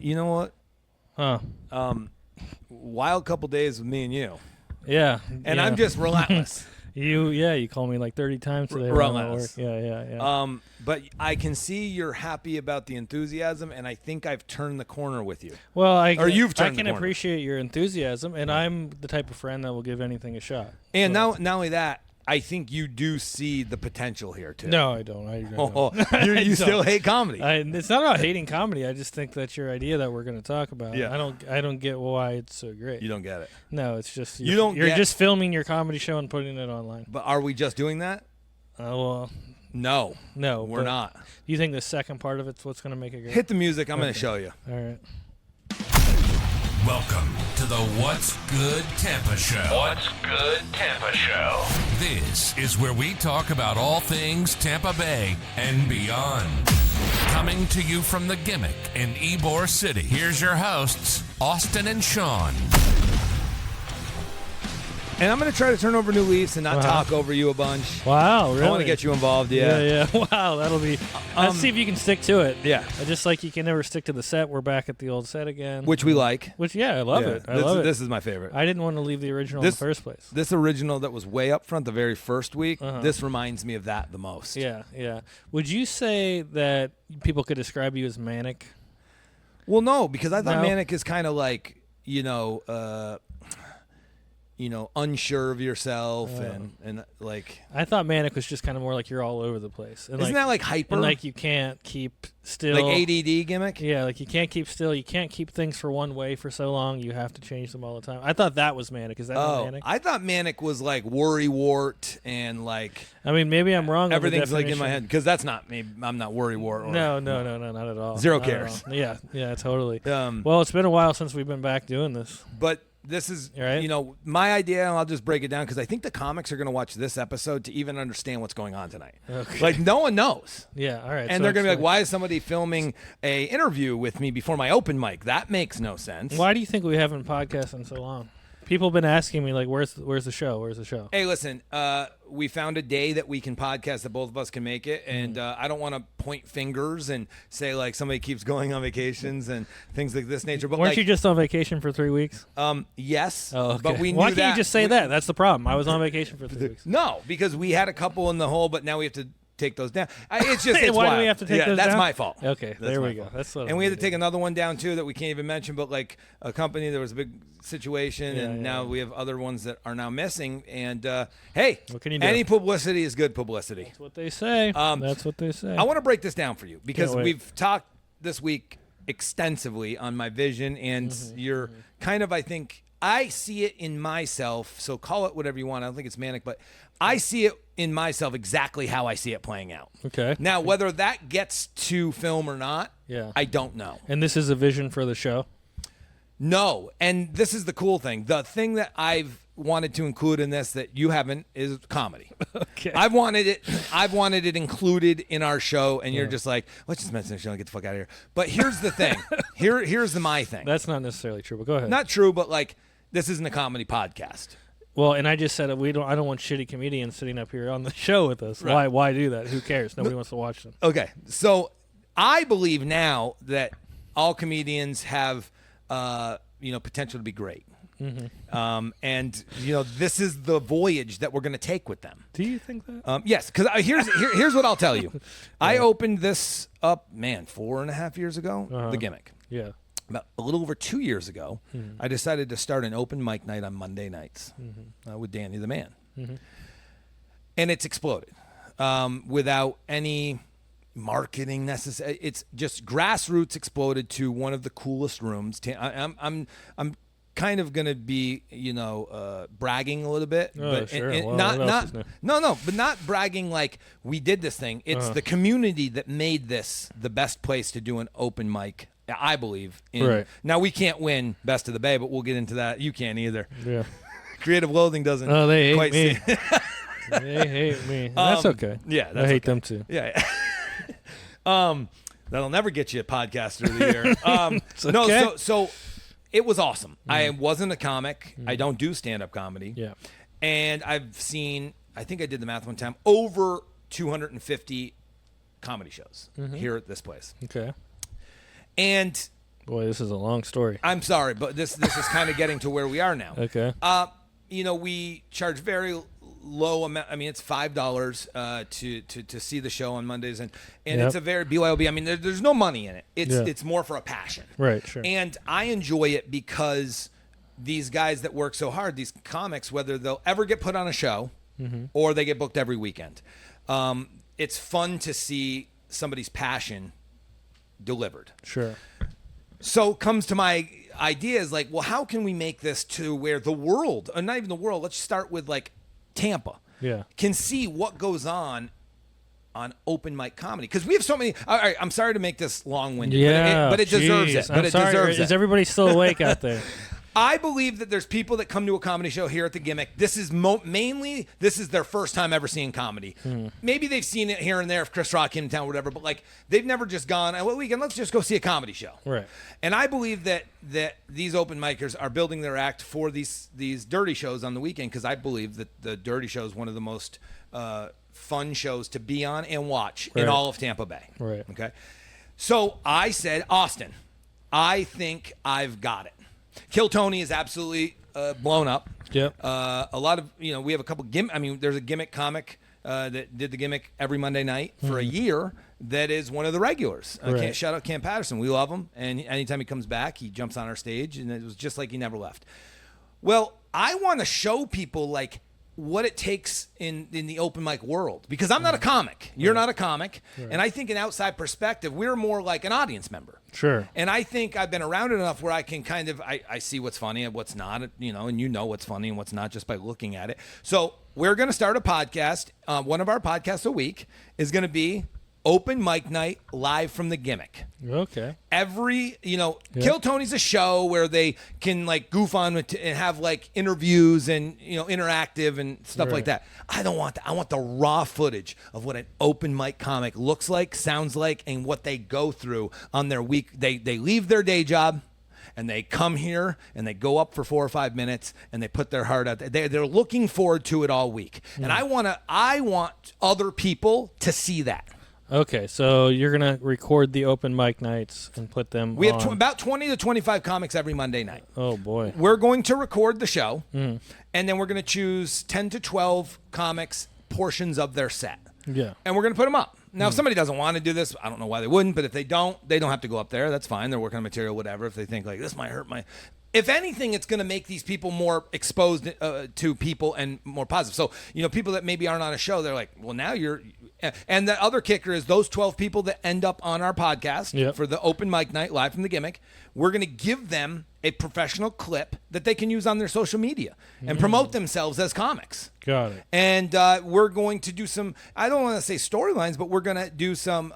You know what? Wild couple days with me and you. Yeah. And I'm just relentless. You called me like 30 times today. Relentless. Yeah. But I can see you're happy about the enthusiasm, and I think I've turned the corner with you. Well, you've turned I can the corner. appreciate your enthusiasm, and I'm the type of friend that will give anything a shot. And not only that, I think you do see the potential here too. No, I don't. I don't. You still hate comedy. It's not about hating comedy. I just think that's your idea that we're going to talk about. Yeah. I don't get why it's so great. You don't get it. No, it's just you're just filming your comedy show and putting it online. But are we just doing that? Well, no, we're not. Do you think the second part of it's what's going to make it great? Hit the music. I'm going to show you. All right. Welcome to the What's Good Tampa Show. What's Good Tampa Show. This is where we talk about all things Tampa Bay and beyond. Coming to you from the Gimmick in Ybor City, here's your hosts, Austin and Sean. And I'm going to try to turn over new leaves and not talk over you a bunch. Wow, really? I want to get you involved, yeah. Wow, that'll be... Let's see if you can stick to it. Yeah. Just like you can never stick to the set, we're back at the old set again. Which we like. I love it. I love it. This is my favorite. I didn't want to leave the original in the first place. This original that was way up front the very first week, this reminds me of that the most. Yeah. Would you say that people could describe you as manic? Well, no, because I thought manic is kind of like, unsure of yourself and like. I thought manic was just kind of more like you're all over the place. And isn't that like hyper? And like you can't keep still. Like ADD gimmick? Yeah, like you can't keep still. You can't keep things for one way for so long. You have to change them all the time. I thought that was manic. Is that not manic? I thought manic was like worrywart and like. I mean, maybe I'm wrong. Everything's like in my head because that's not me. I'm not worrywart. No, not at all. Zero cares. Yeah, totally. Well, it's been a while since we've been back doing this. But. This is, right? My idea, and I'll just break it down because I think the comics are going to watch this episode to even understand what's going on tonight. Okay. Like, no one knows. Yeah, all right. And they're going to be like, why is somebody filming a interview with me before my open mic? That makes no sense. Why do you think we haven't podcasted in so long? People have been asking me, like, where's the show? Where's the show? Hey, listen, we found a day that we can podcast that both of us can make it, and I don't want to point fingers and say, like, somebody keeps going on vacations and things like this nature. But weren't you just on vacation for 3 weeks? Yes. Oh, okay. But we knew Why can't you just say that? That's the problem. I was on vacation for 3 weeks. No, because we had a couple in the hole, but now we have to take those down. It's just why wild. do we have to take those down? That's my fault. Okay, there we go. That's what and we had to take another one down too that we can't even mention. But like a company, there was a big situation, and now we have other ones that are now missing. And hey, what can you do? Any publicity is good publicity. That's what they say. That's what they say. I want to break this down for you because we've talked this week extensively on my vision, and you're kind of, I think, I see it in myself. So call it whatever you want. I don't think it's manic, but I see it in myself exactly how I see it playing out. Okay. Now, whether that gets to film or not, I don't know. And this is a vision for the show? No. And this is the cool thing. The thing that I've wanted to include in this that you haven't is comedy. Okay. I've wanted it included in our show, and you're just like, let's just mention the show and get the fuck out of here. But here's the thing. Here's my thing. That's not necessarily true, but go ahead. Not true, but like, this isn't a comedy podcast. Well, and I just said I don't want shitty comedians sitting up here on the show with us. Right. Why do that? Who cares? Nobody wants to watch them. Okay. So I believe now that all comedians have potential to be great. Mm-hmm. And this is the voyage that we're going to take with them. Do you think that? Yes, because here's what I'll tell you. I opened this up, 4.5 years ago, The Gimmick. Yeah. About a little over 2 years ago, I decided to start an open mic night on Monday nights with Danny the Man. And it's exploded without any marketing necessary. It's just grassroots exploded to one of the coolest rooms. I'm kind of going to be, bragging a little bit. But sure. But not bragging like we did this thing. It's the community that made this the best place to do an open mic, I believe. Right. Now, we can't win Best of the Bay, but we'll get into that. You can't either. Yeah. Creative Loathing doesn't they hate quite me. see. They hate me. That's okay. Yeah, I hate them too. Yeah. That'll never get you a podcaster of the year. okay. So it was awesome. I wasn't a comic. I don't do stand-up comedy. Yeah. And I've seen, I think I did the math one time, over 250 comedy shows here at this place. Okay. And Boy, this is a long story. I'm sorry, but this is kind of getting to where we are now. Okay. We charge very low amount. I mean, it's $5 to see the show on Mondays, and it's a very BYOB. I mean, there's no money in it. It's more for a passion. Right. Sure. And I enjoy it because these guys that work so hard, these comics, whether they'll ever get put on a show or they get booked every weekend, it's fun to see somebody's passion delivered. Sure. So comes to my idea is like, well, how can we make this to where the world, or not even the world, let's start with like Tampa, can see what goes on open mic comedy? Because we have so many. All right, I'm sorry to make this long-winded, but it deserves it. But it deserves it. Is everybody still awake out there? I believe that there's people that come to a comedy show here at the Gimmick. This is mainly their first time ever seeing comedy. Maybe they've seen it here and there if Chris Rock came in town, whatever. But like they've never just gone, well, weekend, let's just go see a comedy show. Right. And I believe that these open micers are building their act for these dirty shows on the weekend, because I believe that the dirty show is one of the most fun shows to be on and watch in all of Tampa Bay. Right. Okay. So I said, Austin, I think I've got it. Kill Tony is absolutely blown up. Yep. A lot of, we have a couple there's a Gimmick comic that did the Gimmick every Monday night for a year that is one of the regulars. Shout out Cam Patterson. We love him. And anytime he comes back, he jumps on our stage, and it was just like he never left. Well, I want to show people like what it takes in the open mic world, because I'm not a comic. You're not a comic. Right. And I think an outside perspective, we're more like an audience member. Sure. And I think I've been around it enough where I can kind of, I see what's funny and what's not, and you know what's funny and what's not just by looking at it. So we're going to start a podcast. One of our podcasts a week is going to be open mic night live from the Gimmick. Okay. Every, Kill Tony's a show where they can like goof on and have like interviews and, interactive and stuff like that. I don't want that. I want the raw footage of what an open mic comic looks like, sounds like, and what they go through on their week. They leave their day job and they come here and they go up for 4 or 5 minutes and they put their heart out there. They're looking forward to it all week. And I want other people to see that. Okay, so you're going to record the open mic nights and put them We have about 20 to 25 comics every Monday night. Oh, boy. We're going to record the show, and then we're going to choose 10 to 12 comics, portions of their set. Yeah. And we're going to put them up. Now, if somebody doesn't want to do this, I don't know why they wouldn't, but if they don't have to go up there. That's fine. They're working on material, whatever. If they think, like, this might hurt my... If anything, it's going to make these people more exposed to people and more positive. So, people that maybe aren't on a show, they're like, well, now you're... And the other kicker is those 12 people that end up on our podcast for the open mic night live from the Gimmick, we're going to give them a professional clip that they can use on their social media and promote themselves as comics. Got it. And we're going to do some, I don't want to say storylines, but we're going to do some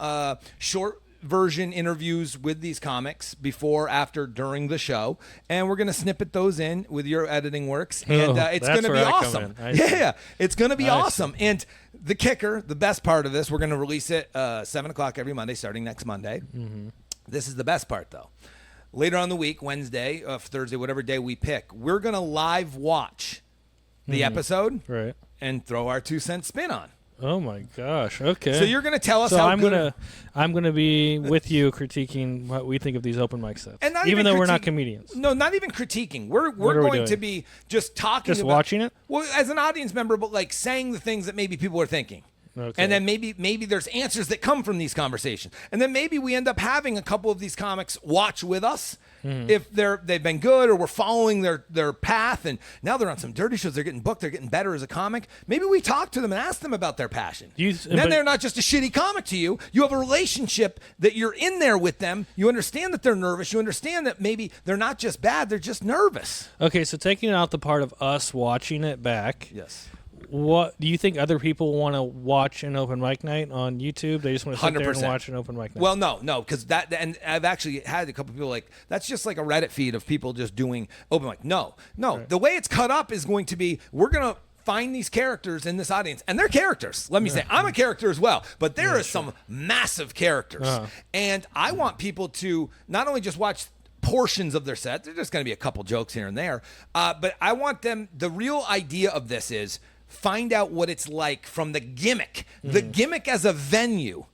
short version interviews with these comics before, after, during the show, and we're going to snippet those in with your editing works, and it's going to be awesome. It's going to be awesome. And the kicker, the best part of this, we're going to release it 7 o'clock every Monday starting next Monday. This is the best part, though. Later on the week, Wednesday, Thursday, whatever day we pick, we're going to live watch the episode and throw our 2-cent spin on. Oh my gosh! Okay. So you're going to tell us how good. I'm gonna be with you critiquing what we think of these open mic sets, even though we're not comedians. No, not even critiquing. We're going to be just talking. Just watching it. Well, as an audience member, but like saying the things that maybe people are thinking. Okay. And then maybe there's answers that come from these conversations, and then maybe we end up having a couple of these comics watch with us if they've been good, or we're following their path, and now they're on some dirty shows. They're getting booked. They're getting better as a comic. Maybe we talk to them and ask them about their passion. Then they're not just a shitty comic to you. You have a relationship that you're in there with them. You understand that they're nervous. You understand that maybe they're not just bad. They're just nervous. Okay, so taking out the part of us watching it back. Yes. What do you think other people want to watch an open mic night on YouTube? They just want to sit there and watch an open mic night. Well, no, because and I've actually had a couple people like, that's just like a Reddit feed of people just doing open mic. No. Right. The way it's cut up is going to be, we're going to find these characters in this audience, and they're characters. Let me say, I'm a character as well, but there is some massive characters, and I want people to not only just watch portions of their set. There's just going to be a couple jokes here and there, but I want them. The real idea of this is, find out what it's like from the gimmick as a venue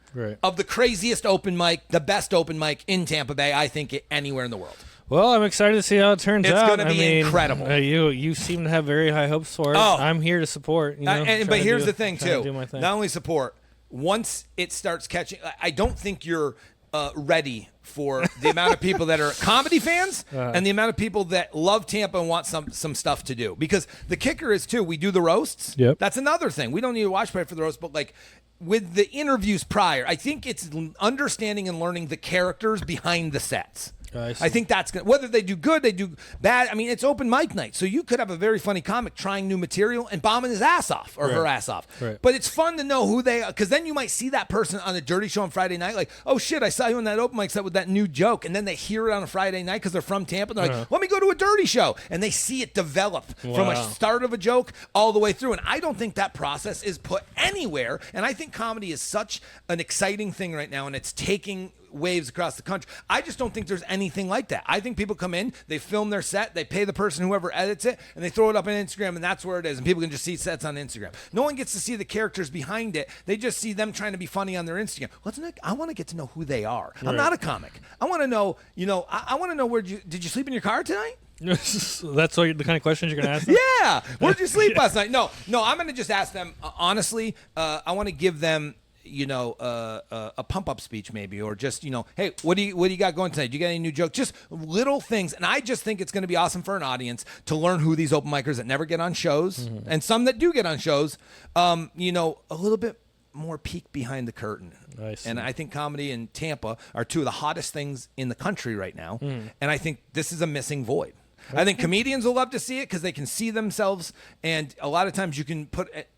of the craziest open mic, the best open mic in Tampa Bay, I think, anywhere in the world. Well, I'm excited to see how it turns out. It's going to be incredible. You seem to have very high hopes for it. Oh. I'm here to support. But here's the thing, too. Do my thing. Not only support, once it starts catching, I don't think you're ready for the amount of people that are comedy fans and the amount of people that love Tampa and want some stuff to do. Because the kicker is, too, we do the roasts. Yep. That's another thing. We don't need to watch party for the roast, but like with the interviews prior, I think it's understanding and learning the characters behind the sets. I think that's good. Whether they do good, they do bad. I mean, it's open mic night. So you could have a very funny comic trying new material and bombing his ass off or her ass off. Right. But it's fun to know who they are, because then you might see that person on a dirty show on Friday night, like, oh shit, I saw you on that open mic set with that new joke. And then they hear it on a Friday night because they're from Tampa. And they're like, let me go to a dirty show. And they see it develop from a start of a joke all the way through. And I don't think that process is put anywhere. And I think comedy is such an exciting thing right now, and it's taking waves across the country. I just don't think there's anything like that. I think people come in, they film their set, they pay the person, whoever edits it, and they throw it up on Instagram, and that's where it is. And people can just see sets on Instagram. No one gets to see the characters behind it. They just see them trying to be funny on their Instagram. I want to get to know who they are. I'm not a comic. I want to know, I want to know did you sleep in your car tonight? That's the kind of questions you're going to ask them? Yeah. Where'd you sleep last night? No, I'm going to just ask them, honestly, I want to give them a pump-up speech maybe, or just, hey, what do you got going tonight? Do you got any new jokes? Just little things. And I just think it's going to be awesome for an audience to learn who these open micers that never get on shows, and some that do get on shows, a little bit more peek behind the curtain. And I think comedy and Tampa are two of the hottest things in the country right now. And I think this is a missing void. I think comedians will love to see it because they can see themselves, and a lot of times you can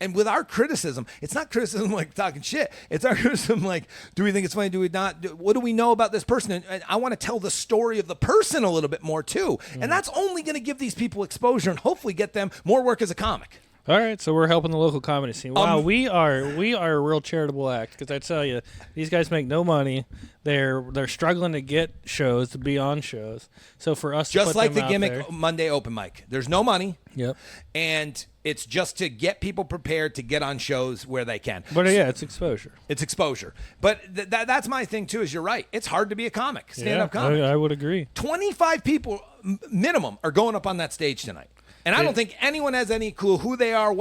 and with our criticism, it's not criticism like talking shit. It's our criticism like, do we think it's funny? Do we not? What do we know about this person? And I want to tell the story of the person a little bit more too. And that's only going to give these people exposure and hopefully get them more work as a comic. All right, so we're helping the local comedy scene. Wow, we are a real charitable act, because I tell you, these guys make no money. They're struggling to get shows, to be on shows. So for us, just to put like them the gimmick there, Monday open mic, there's no money. Yep. And it's just to get people prepared to get on shows where they can. But yeah, it's exposure. It's exposure. But that's my thing too. Is you're right. It's hard to be a comic, stand-up comic. I would agree. 25 people minimum are going up on that stage tonight. And I don't think anyone has any clue who they are,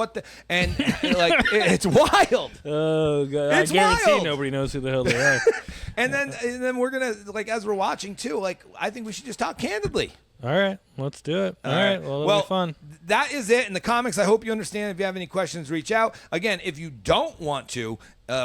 it's wild. Oh, God. It's I guarantee wild. Nobody knows who the hell they are. and then we're going to, as we're watching too, I think we should just talk candidly. All right, let's do it. All right, well, it'll be fun. That is it in the comics. I hope you understand. If you have any questions, reach out. Again, if you don't want to,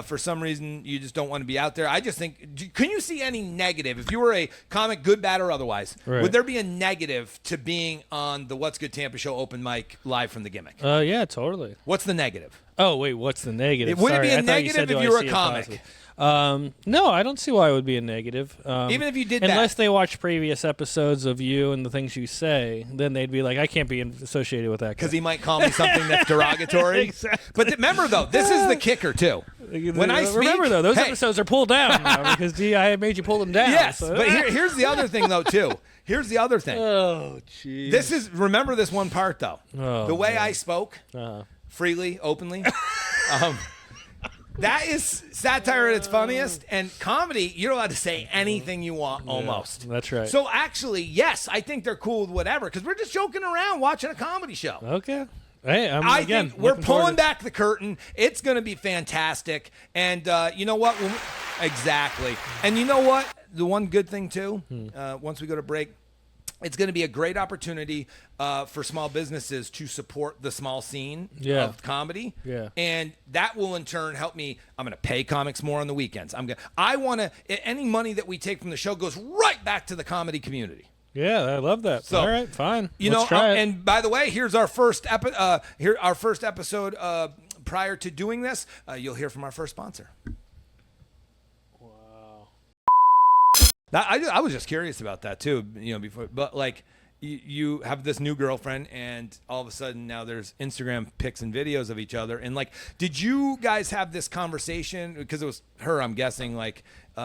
for some reason, you just don't want to be out there, I just think, can you see any negative? If you were a comic, good, bad, or otherwise, would there be a negative to being on the What's Good Tampa show open mic live from the gimmick? Yeah, totally. What's the negative? Oh, wait, what's the negative? Would it be a negative if you were a comic? No, I don't see why it would be a negative. Even if you did unless they watch previous episodes of you and the things you say, then they'd be like, I can't be associated with that. Because he might call me something that's derogatory. Exactly. But remember, though, this is the kicker, too. When I speak, remember, though, those episodes are pulled down now because I made you pull them down. Yes, so. but here's the other thing, though, too. Here's the other thing. Oh, jeez. Remember this one part, though. Oh, the way man. I spoke, freely, openly, that is satire at its funniest. And comedy, you're allowed to say anything you want, almost. That's right. So actually, yes, I think they're cool with whatever, because we're just joking around watching a comedy show. Okay. Hey, I think we're pulling back the curtain. It's going to be fantastic. And you know what? Exactly. And you know what? The one good thing, too, once we go to break, it's going to be a great opportunity for small businesses to support the small scene of comedy. Yeah. And that will, in turn, help me. I'm going to pay comics more on the weekends. I want to, any money that we take from the show goes right back to the comedy community. Yeah, I love that. So, all right, fine. Let's try it. And by the way, here's our first episode prior to doing this. You'll hear from our first sponsor. Wow. I was just curious about that too, before, but you have this new girlfriend, and all of a sudden now there's Instagram pics and videos of each other, and did you guys have this conversation? Because it was her, I'm guessing,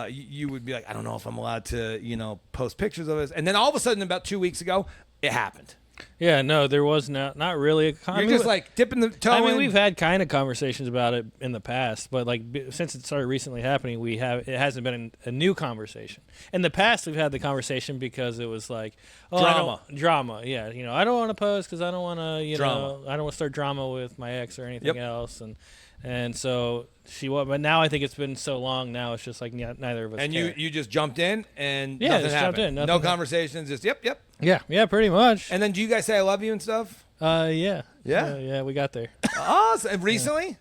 you would be like, I don't know if I'm allowed to, post pictures of this, and then all of a sudden about 2 weeks ago, it happened. Yeah, no, there was not really a You're just like dipping the toe I mean, in. we've had kind of conversations about it in the past, but like since it started recently happening, it hasn't been a new conversation. In the past, we've had the conversation because it was like drama. Yeah, I don't want to post because I don't want to, I don't want to start drama with my ex or anything else, and so but now I think it's been so long. Now it's just like neither of us. And care. you just jumped in and Yeah, nothing just happened. jumped in, nothing no happened. conversations. Just yep. Yeah, pretty much. And then do you guys say I love you and stuff? Yeah. Yeah? Yeah, we got there. Awesome. Recently?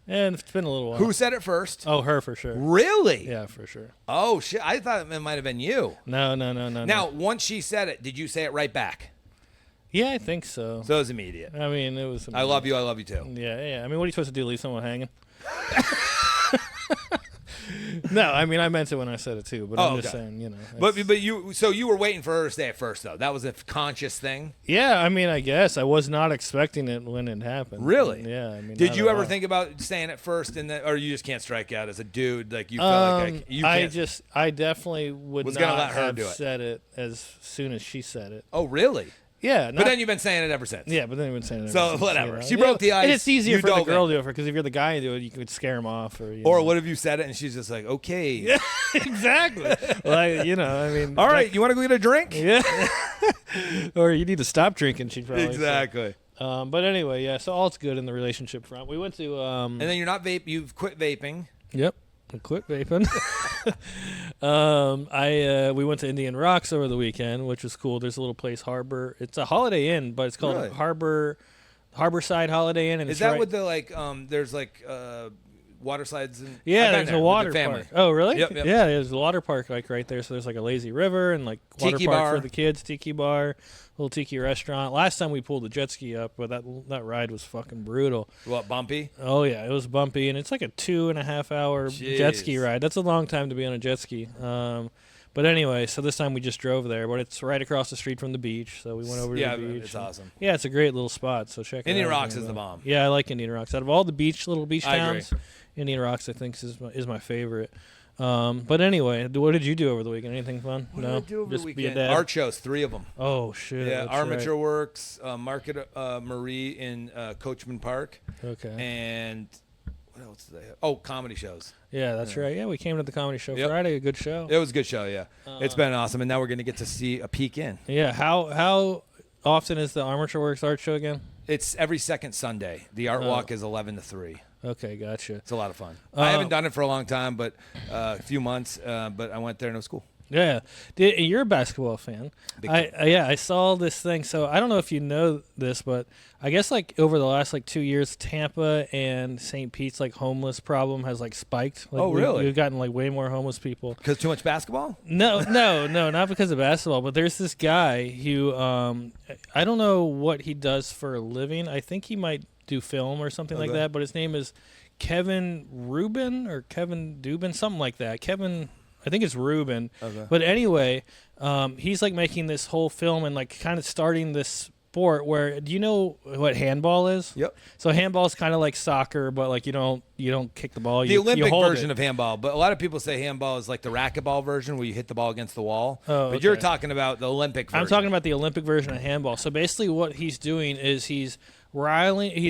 And it's been a little while. Who said it first? Oh, her for sure. Really? Yeah, for sure. Oh shit! I thought it might have been you. No. Now, once she said it, did you say it right back? Yeah, I think so. So it was immediate. I mean, it was. I love you. I love you too. Yeah. I mean, what are you supposed to do? Leave someone hanging? No, I mean, I meant it when I said it too. But I'm just saying, But you were waiting for her to say it first though. That was a conscious thing. Yeah, I mean, I guess I was not expecting it when it happened. Really? Yeah. I mean, Did you ever think about saying it first, or you just can't strike out as a dude? Like you felt like you can't. I definitely would Was not gonna let her have do it. said it as soon as she said it. Oh, really? Yeah, But then you've been saying it ever since. Yeah, but then we've been saying it. So, ever since, whatever. She broke the ice, And it's easier you for the dove girl in. to do it because if you're the guy and do it, you could scare him off. Or what if you said it and she's just like, okay. Yeah, exactly. Like, I mean. All right, you want to go get a drink? Yeah. Or you need to stop drinking, she'd probably say. Exactly. But anyway, yeah, so all's good in the relationship front. We went to. And then you're not you've quit vaping. Yep. I quit vaping. We went to Indian Rocks over the weekend, which was cool. There's a little place, Harbor. It's a Holiday Inn, but it's called Really? Harborside Holiday Inn. And Is it's that right, with the there's water slides? And yeah, I've been there's there a with water the family. park. Oh, really? Yep. Yeah, there's a water park like right there. So there's like a lazy river and like water Tiki park bar. for the kids, tiki bar, little tiki restaurant. Last time we pulled the jet ski up, but that ride was fucking brutal. What, bumpy? Oh yeah, it was bumpy, and it's like a 2.5 hour jet ski Jeez. ride. That's a long time to be on a jet ski. But anyway, so this time we just drove there, but it's right across the street from the beach. So we went over to the beach. It's awesome. Yeah, it's a great little spot. So check it out. Indian if Rocks you is the know. bomb. Yeah, I like Indian Rocks. Out of all the little beach I agree. towns, Indian Rocks I think is my favorite. But anyway, what did you do over the weekend? Anything fun? What no, did I do over just the be a weekend? dad. Art shows, 3 of them. Oh shit! Yeah, that's Armature right. Works, Market Marie in Coachman Park, Okay. and what else did they have? Oh, comedy shows. Yeah, that's right. Yeah, we came to the comedy show Yep. Friday. A good show. It was a good show. Yeah, it's been awesome, and now we're gonna get to see a peek in. Yeah. How often is the Armature Works art show again? It's every second Sunday. The art walk is 11 to 3. Okay, gotcha. It's a lot of fun. I haven't done it for a long time, but a few months. But I went there and it was cool. Yeah, you're a basketball fan. Big time. I saw this thing. So I don't know if you know this, but I guess like over the last 2 years, Tampa and St. Pete's homeless problem has spiked. Oh, really? We've gotten way more homeless people. Because too much basketball? No, not because of basketball, but there's this guy who I don't know what he does for a living. I think he might do film or something like Okay. that, but his name is Kevin Rubin or Kevin Dubin, something like that. I think it's Rubin. Okay. But anyway, he's making this whole film and kind of starting this sport where, do you know what handball is? Yep. So handball is kind of like soccer, but you don't kick the ball. The you Olympic hold version it. of handball, but a lot of people say handball is like the racquetball version where you hit the ball against the wall. Oh, but you're okay. talking about the Olympic version. I'm talking about the Olympic version of handball. So basically what he's doing is he's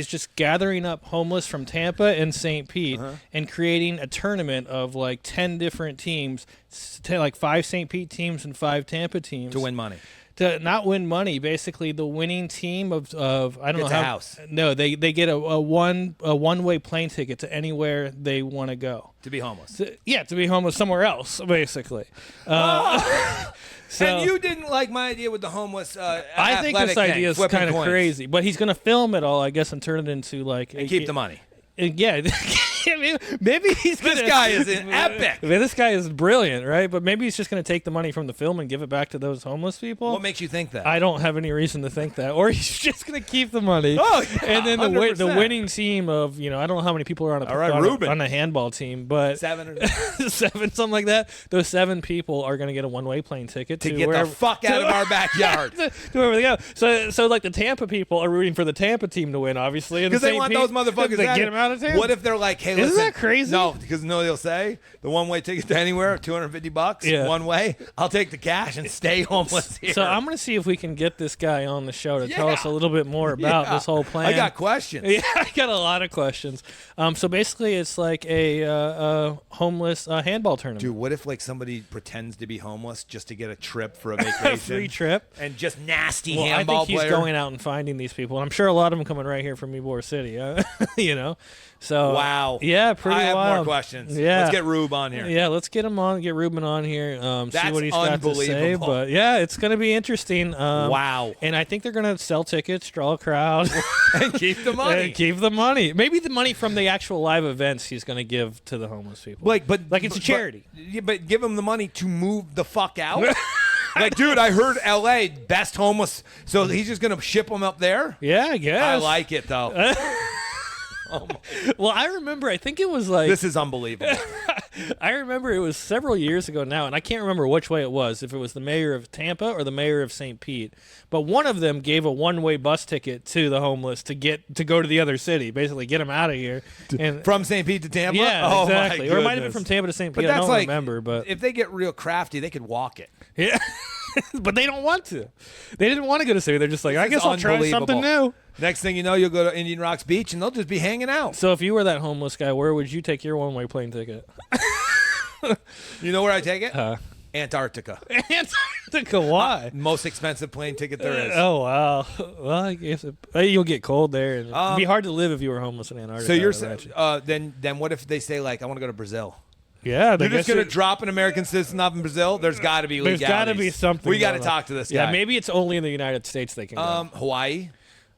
just gathering up homeless from Tampa and St. Pete and creating a tournament of 10 different teams, 5 St. Pete teams and 5 Tampa teams. to win money. To not win money, basically the winning team of I don't Gets know a how. house. No, they get a one-way plane ticket to anywhere they want to go. To be homeless. To be homeless somewhere else, basically. So, and you didn't like my idea with the homeless I think this athletic thing, idea is flipping kind of coins. crazy, but he's going to film it all, I guess, and turn it into And keep the money. Yeah, maybe he's This gonna, guy is an epic. This guy is brilliant, right? But maybe he's just going to take the money from the film and give it back to those homeless people. What makes you think that? I don't have any reason to think that, or he's just going to keep the money. Oh, yeah, and then the 100%. winning team of I don't know how many people are on All right, Ruben. on a handball team, but 7 or 7, something like that. Those 7 people are going to get a one-way plane ticket to to get wherever, the fuck out of our backyard. to wherever they go. So the Tampa people are rooting for the Tampa team to win, obviously, Because they want those motherfuckers to out get of them out of town. What if they're like, hey, Isn't that crazy? No, because they'll say the one-way ticket to anywhere, $250, Yeah. one way. I'll take the cash and stay homeless here. So I'm going to see if we can get this guy on the show to tell Yeah. us a little bit more about this whole plan. I got questions. Yeah, I got a lot of questions. So basically, it's like a homeless handball tournament. Dude, what if like somebody pretends to be homeless just to get a trip for a vacation? A free trip. And just nasty Well, I handball think he's player? going out and finding these people, and I'm sure a lot of them coming right here from Ybor City. You know, so Wow. yeah, pretty I have wild. more questions. Yeah, Let's get Rube on here. Yeah, let's get him on. Get Ruben on here. See That's what he's got to say. unbelievable. But yeah, it's going to be interesting. Wow. And I think they're going to sell tickets, draw a crowd, And keep the money. and keep the money. Maybe the money from the actual live events he's going to give to the homeless people. Like it's a charity. But give him the money to move the fuck out. Like, dude, I heard L.A. best homeless, so he's just gonna ship them up there. Yeah, I guess. I like it though. Well, I remember. I think it was like This is unbelievable. I remember it was several years ago now, and I can't remember which way it was, if it was the mayor of Tampa or the mayor of St. Pete. But one of them gave a one-way bus ticket to the homeless to go to the other city, basically get them out of here. And From St. Pete to Tampa. yeah, Oh, exactly. my Or it might have been goodness. from Tampa to St. But Pete. I that's don't like, remember, but if they get real crafty, they could walk it. yeah. But they don't want to. They didn't want to go to city. They're just like, I This guess is I'll try something unbelievable. new. Next thing you know, you'll go to Indian Rocks Beach and they'll just be hanging out. So if you were that homeless guy, where would you take your one-way plane ticket? You know where I take it? Uh, Antarctica. Antarctica. Why? Most expensive plane ticket there is. Oh wow! Well, I guess you'll get cold there, and it'd be hard to live if you were homeless in Antarctica. So you're I imagine. then what if they say like I want to go to Brazil? Yeah, You're just gonna drop an American citizen off in Brazil? There's got to be There's legalities. got to be something. We got to going on. talk to this guy. Yeah, maybe it's only in the United States they can go. Hawaii.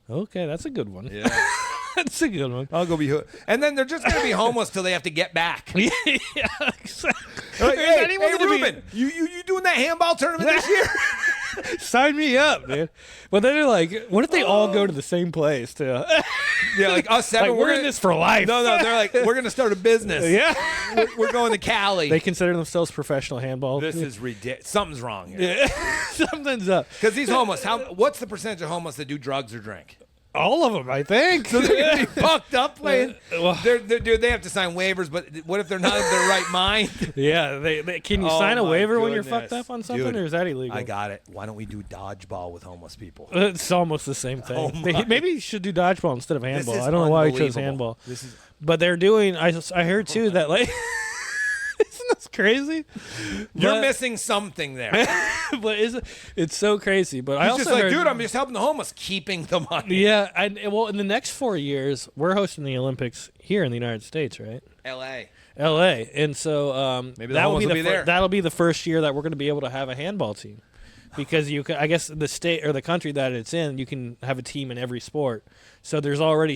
Okay, that's a good one. Yeah, That's a good one. I'll go be. And then they're just gonna be homeless till they have to get back. Yeah, exactly. Like, Is hey, anyone gonna be- Ruben, you doing that handball tournament this year? Sign me up, dude. But then they're like, what if they all go to the same place too? Yeah, like us seven. Like, we're in gonna- this for life. No, they're like we're gonna start a business. Yeah. We're going to Cali. They consider themselves professional handball. This is ridiculous. Something's wrong here. Yeah. Something's up. Because these homeless, what's the percentage of homeless that do drugs or drink? All of them, I think. So they're gonna be fucked up playing. Well- Dude, they have to sign waivers, but what if they're not in their right mind? Yeah, they can you Oh sign a my waiver when you're goodness. fucked up on something, Dude, or is that illegal? I got it. Why don't we do dodgeball with homeless people? It's almost the same thing. Oh my. Maybe you should do dodgeball instead of handball. is I don't know why I chose unbelievable. handball. This is But they're doing. I heard too that like. Isn't this crazy? you're But- missing something there. But it's so crazy. But I He's also just like, heard, dude, I'm just helping the homeless, keeping the money. Yeah, well, in the next 4 years, we're hosting the Olympics here in the United States, right? L.A. L.A. And so Maybe the that will homeless will be be there. that'll be the first year that we're going to be able to have a handball team, because you can, I guess the state or the country that it's in, you can have a team in every sport. So there's already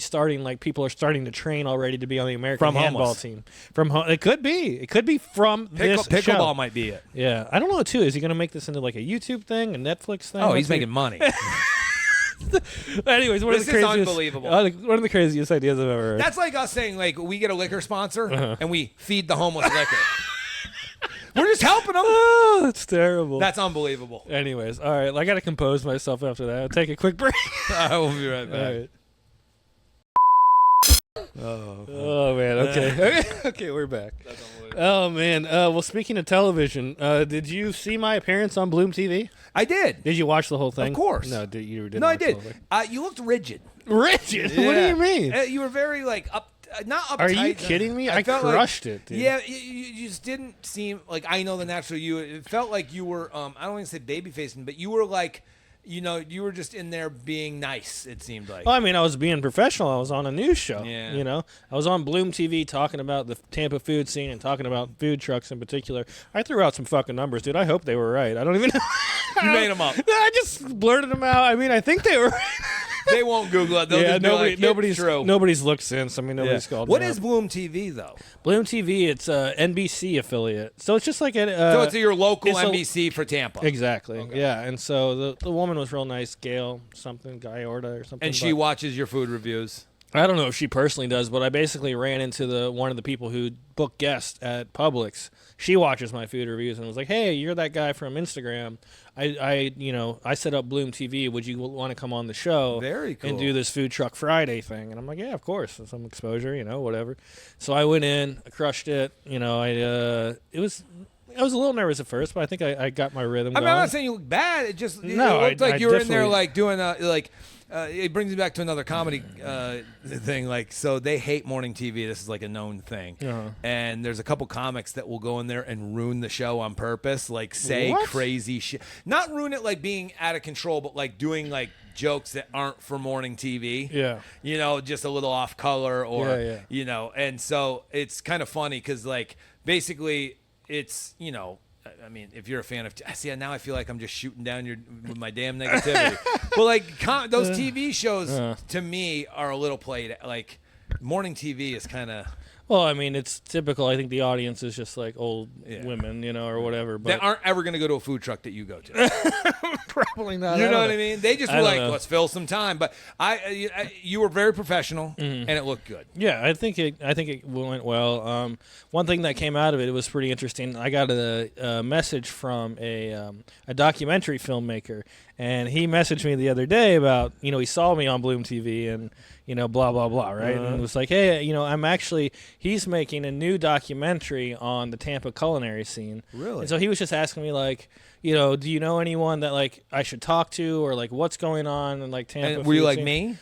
people are starting to train already to be on the American From handball homeless. team. It could be from this show. Pickleball might be it. Yeah, I don't know too. Is he going to make this into like a YouTube thing, a Netflix thing? Oh, What's he's making money. Anyways, one of This the is craziest, unbelievable. one of the craziest ideas I've ever heard. That's like us saying, like, we get a liquor sponsor and we feed the homeless liquor. We're just helping them. Oh, that's terrible. That's unbelievable. Anyways, all right. I got to compose myself after that. I'll take a quick break. I will be right All back. right. Oh man. Okay. Okay, we're back. Oh man. Well, speaking of television, did you see my appearance on Bloom TV? I did. Did you watch the whole thing? Of course. No, you didn't. No, I watch the did. whole thing. You looked rigid. Rigid. What do Yeah. you mean? You were very like up, not uptight. Are you kidding me? I felt crushed like, it, dude. Yeah, you just didn't seem like I know the natural you. It felt like you were. I don't want to say baby facing, but you were like, you were just in there being nice. It seemed like. Well, I mean, I was being professional. I was on a news show. Yeah. You know, I was on Bloom TV talking about the Tampa food scene and talking about food trucks in particular. I threw out some fucking numbers, dude. I hope they were right. I don't even know. You made them up. I just blurted them out. I mean, I think they were. They won't Google it. They'll Yeah, just be like, nobody's true. nobody's looked since. I mean, nobody's called. What me is up. Bloom TV though? Bloom TV? It's a NBC affiliate, so it's just like a. So it's your local it's a- NBC for Tampa. Exactly. Yeah, and so the woman was real nice, Gail something, Gayorta or something. And she but- watches your food reviews. I don't know if she personally does, but I basically ran into one of the people who book guests at Publix. She watches my food reviews and was like, "Hey, you're that guy from Instagram. I set up Bloom TV. Would you want to come on the show Very cool. and do this Food Truck Friday thing?" And I'm like, "Yeah, of course. Some exposure, whatever." So I went in, I crushed it. I was a little nervous at first, but I think I got my rhythm going. I'm not saying you look bad. It just it No, looked like I you were in there definitely- like doing it brings me back to another comedy thing. Like, so they hate morning TV. This is like a known thing. Uh-huh. And there's a couple comics that will go in there and ruin the show on purpose, like say What? crazy shit. Not ruin it like being out of control, but like doing like jokes that aren't for morning TV. Yeah. Just a little off color or, Yeah. And so it's kind of funny because like basically it's, I mean, if you're a fan of, now I feel like I'm just shooting down with my damn negativity. But like those TV shows to me are a little played. Like morning TV is kind of. Well, I mean, it's typical. I think the audience is just like old women, or whatever. But That aren't ever going to go to a food truck that you go to. probably not. You know what I mean? They just were like, know. let's fill some time. But you were very professional, and it looked good. Yeah, I think it went well. One thing that came out of it was pretty interesting. I got a message from a documentary filmmaker, and he messaged me the other day about he saw me on Bloom TV and blah blah blah, right? And it was like, hey, he's making a new documentary on the Tampa culinary scene. Really? And so he was just asking me like, do you know anyone that like I should talk to or like what's going on in like Tampa? And were you food like scene? me?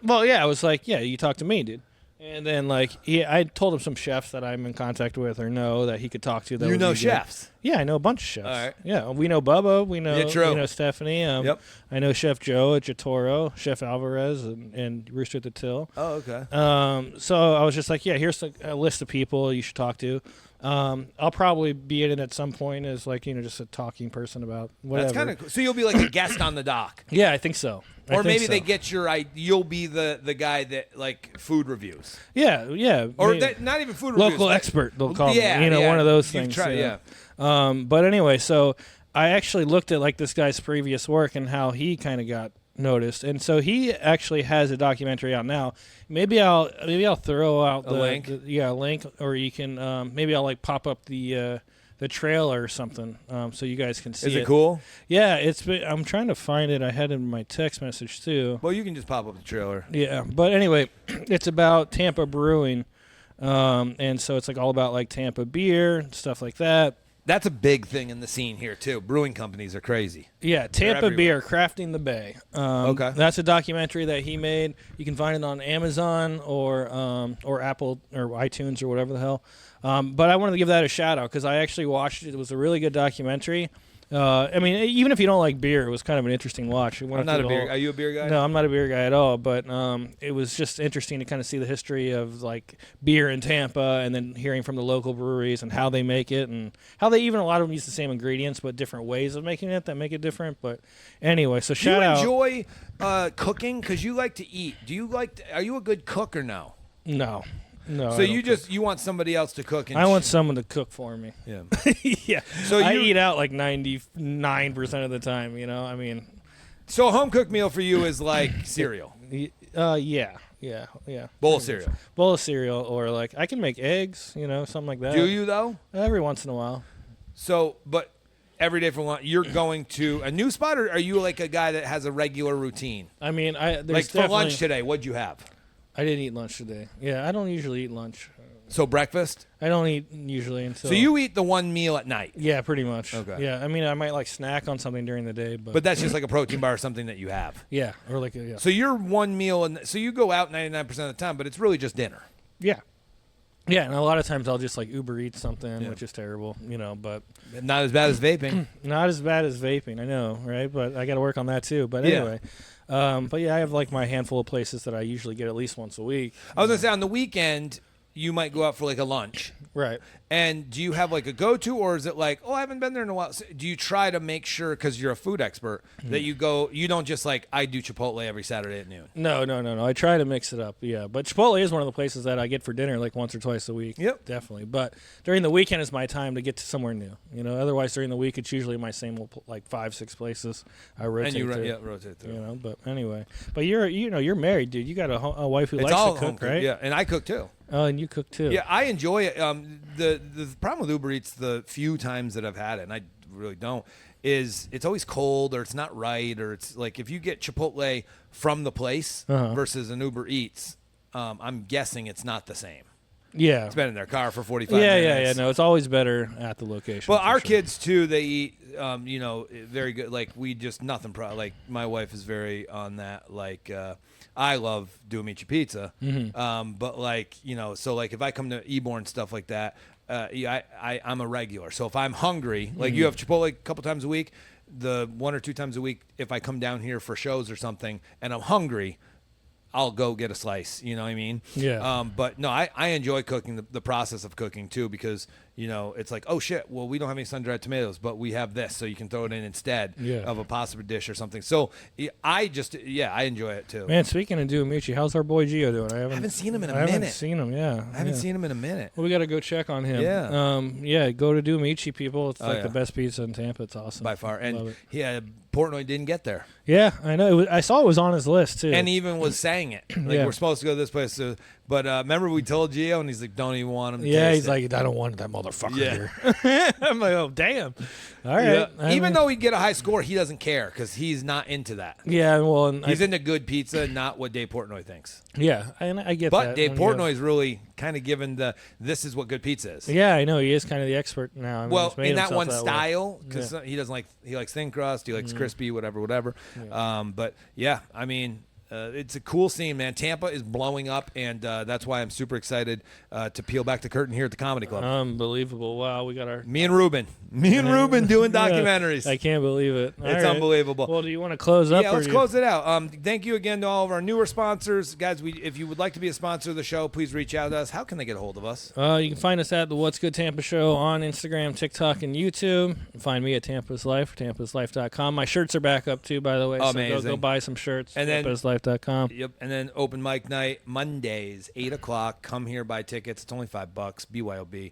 Well, yeah, I was like, yeah, you talk to me, dude. And then like I told him some chefs that I'm in contact with or know that he could talk to. That You would know be good. chefs. Yeah, I know a bunch of chefs. All right. Yeah, we know Bubba. We know, Yeah, true. we know Stephanie. Yep. I know Chef Joe at Jatoro, Chef Alvarez, and Rooster at the Till. Oh, okay. So I was just like, yeah, here's a list of people you should talk to. I'll probably be in it at some point as like just a talking person about whatever. That's kind of cool. So you'll be like a guest on the doc. Yeah, I think so. Or maybe they get you'll be the guy that like food reviews. Yeah. Or maybe. not even food reviews. Local like- expert, they'll call Yeah, me. yeah. One of those You've things. tried, yeah. But anyway, so I actually looked at like this guy's previous work and how he kind of got noticed, and so he actually has a documentary out now. Maybe I'll throw out A link? a link, or you can maybe I'll like pop up the trailer or something, so you guys can see it. Is it cool? Yeah, I'm trying to find it. I had it in my text message too. Well, you can just pop up the trailer. Yeah, but anyway, it's about Tampa brewing, and so it's like all about like Tampa beer and stuff like that. That's a big thing in the scene here too. Brewing companies are crazy. Yeah, Tampa everywhere. beer, crafting the Bay. Okay. That's a documentary that he made. You can find it on Amazon or Apple or iTunes or whatever the hell. But I wanted to give that a shout out because I actually watched it. It was a really good documentary. I mean, even if you don't like beer, it was kind of an interesting watch. I'm not a beer. Are you a beer guy? No, I'm not a beer guy at all. But it was just interesting to kind of see the history of like beer in Tampa, and then hearing from the local breweries and how they make it, and how they even a lot of them use the same ingredients but different ways of making it that make it different. But anyway, so shout out. Do you enjoy cooking? Because you like to eat. Are you a good cook or no? No. No. So you want somebody else to cook? And I want someone to cook for me. Yeah. Yeah. So I you- eat out like 99% of the time. I mean. So a home cooked meal for you is like cereal, Yeah. bowl of cereal. Bowl of cereal, or like I can make eggs. Something like that. Do you though? Every once in a while. So, but every day for lunch, you're going to a new spot, or are you like a guy that has a regular routine? I mean, there's Like for lunch definitely- today, what'd you have? I didn't eat lunch today. Yeah, I don't usually eat lunch. So breakfast. I don't eat usually until. So you eat the one meal at night, Yeah, pretty much. Okay. Yeah, I mean, I might like snack on something during the day, but that's just like a protein bar or something that you have. yeah, or like yeah. So your one meal, and so you go out 99% of the time, but it's really just dinner. Yeah. Yeah, and a lot of times I'll just like Uber Eat something, Yeah. which is terrible, but Not as bad as vaping. not as bad as vaping. I know, right? But I got to work on that too. But Yeah. anyway, but yeah, I have like my handful of places that I usually get at least once a week. I was gonna say on the weekend, you might go out for like a lunch. Right. And do you have like a go-to, or is it like, oh, I haven't been there in a while? So do you try to make sure, because you're a food expert, that you don't just like, I do Chipotle every Saturday at noon? No. I try to mix it up, yeah. But Chipotle is one of the places that I get for dinner like once or twice a week. Yep. Definitely. But during the weekend is my time to get to somewhere new. Otherwise during the week it's usually my same old, like 5-6 places I rotate through. Rotate through. But anyway. But you're married, dude. You got a wife who It's likes all to cook, right? Yeah, and I cook too. Oh, and you cook too. Yeah, I enjoy it. The problem with Uber Eats, the few times that I've had it, and I really don't, is it's always cold, or it's not right, or it's like if you get Chipotle from the place versus an Uber Eats, I'm guessing it's not the same. Yeah. It's been in their car for 45 minutes. Yeah. No, it's always better at the location. Well, our kids too, they eat, very good. Like we just nothing. Like my wife is very on that. Like I love Duamici pizza, but like so like if I come to Eborn stuff like that, I'm a regular. So if I'm hungry, like you have Chipotle a couple times a week, the 1 or 2 times a week, if I come down here for shows or something and I'm hungry, I'll go get a slice. You know what I mean? Yeah. But no, I enjoy cooking, the process of cooking too, because it's like, oh shit, well, we don't have any sun-dried tomatoes, but we have this, so you can throw it in instead of a pasta dish or something. So I enjoy it too. Man, speaking of Duamici, how's our boy Gio doing? I haven't seen him in a minute. I haven't seen him, yeah. I haven't seen him in a minute. Well, we got to go check on him. Yeah. Go to Duamici, people. It's the best pizza in Tampa. It's awesome. By far. Love And it. Portnoy didn't get there. Yeah, I know. I saw it was on his list, too. And he even was saying it. Like, we're supposed to go to this place. But remember we told Gio, and he's like, don't even want him to taste he's it. like, I don't want that motherfucker here. I'm like, oh, damn. All right. Yeah. Even though he'd get a high score, he doesn't care because he's not into that. Yeah, well. And he's into good pizza, not what Dave Portnoy thinks. Yeah, and I get that. But Dave Portnoy is really kind of given this is what good pizza is. Yeah, I know. He is kind of the expert now. Well, in that one style, because he doesn't like, he likes thin crust, he likes crispy, whatever. Yeah. But yeah, I mean, it's a cool scene, man. Tampa is blowing up, and that's why I'm super excited to peel back the curtain here at the Comedy Club. Unbelievable. Wow, we got Me and Ruben doing documentaries. I can't believe it. It's unbelievable. Well, do you want to close up? Yeah, let's close it out. Thank you again to all of our newer sponsors. Guys, if you would like to be a sponsor of the show, please reach out to us. How can they get a hold of us? You can find us at the What's Good Tampa Show on Instagram, TikTok, and YouTube. Find me at Tampa's Life, tampaslife.com. My shirts are back up, too, by the way. Amazing. So go buy some shirts, and tampaslife.com. Yep, and then open mic night Mondays, 8:00. Come here, buy tickets. It's only $5. BYOB.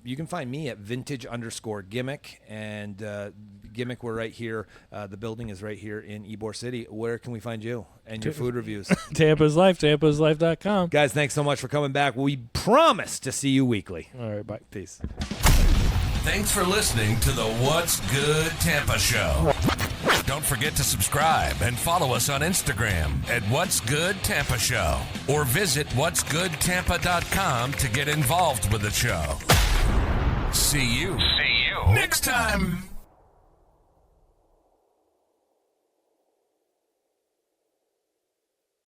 You can find me at vintage_gimmick, and Gimmick. We're right here. The building is right here in Ybor City. Where can we find you and your food reviews? Tampa's Life, tampaslife.com. Guys, thanks so much for coming back. We promise to see you weekly. All right, bye. Peace. Thanks for listening to the What's Good Tampa Show. Don't forget to subscribe and follow us on Instagram at What's Good Tampa Show, or visit what'sgoodtampa.com to get involved with the show. See you next time.